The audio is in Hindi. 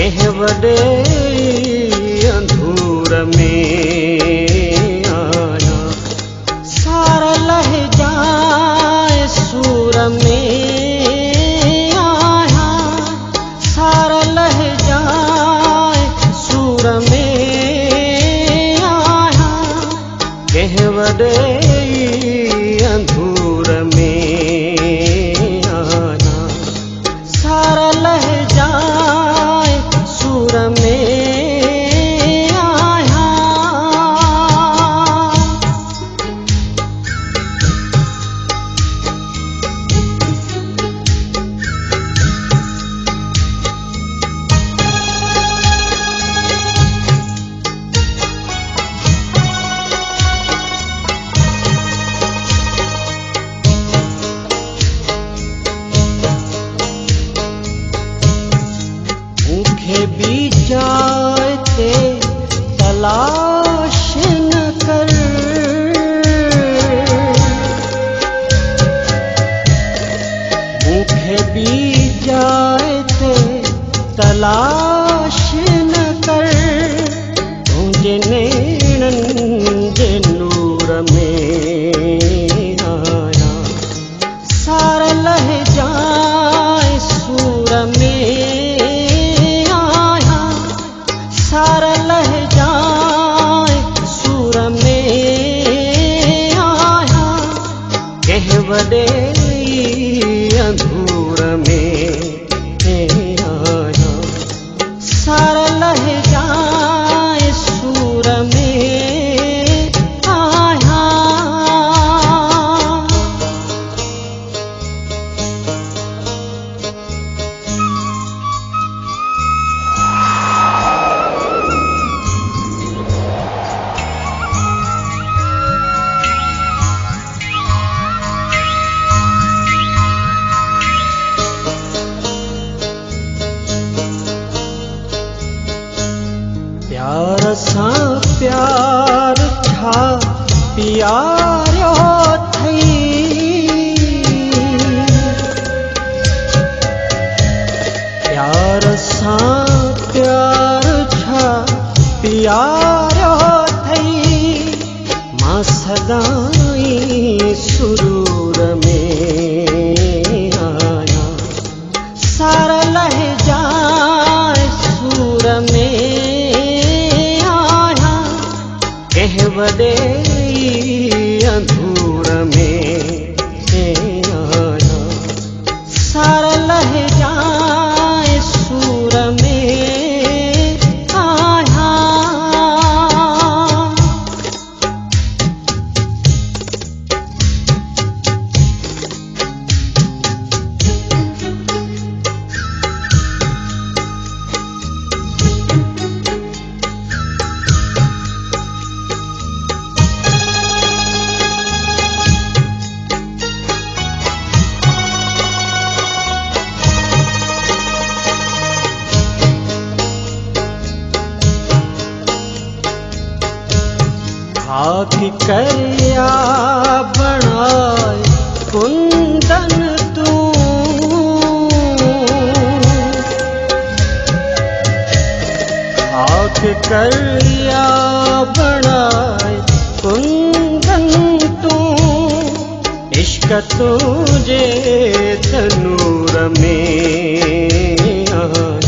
कंहिं वॾे अंधूर में आया, सार लह जाए सूर में आया, सार लह जाए सूर में आया, कंहिं वॾे अंधूर में आया, सार लह जाए सूर में आया। मुखे भी जाते तलाश न कर, मुखे भी जाते तलाश न कर, तुझे नैनन जे नूर में आया, सार लह जाए सूर में आया, सार लह जाए सूर में आया, कंहिं वॾे अंधूर में आया, सार लह जाए सूर में आया। प्यार सां प्यार छा प्यारो थई, प्यार सां प्यार छा प्यारो थई, मां सदाई सुरूर में आया, सार लह जाए सूर में आया, कंहिं वॾे अंधूर में आया, सार लह जाए सूर में आया। खाक करिया बनाए कुंदन तू, खाक करिया बनाए कुंदन तू, इश्क तुझे तनूर में आया,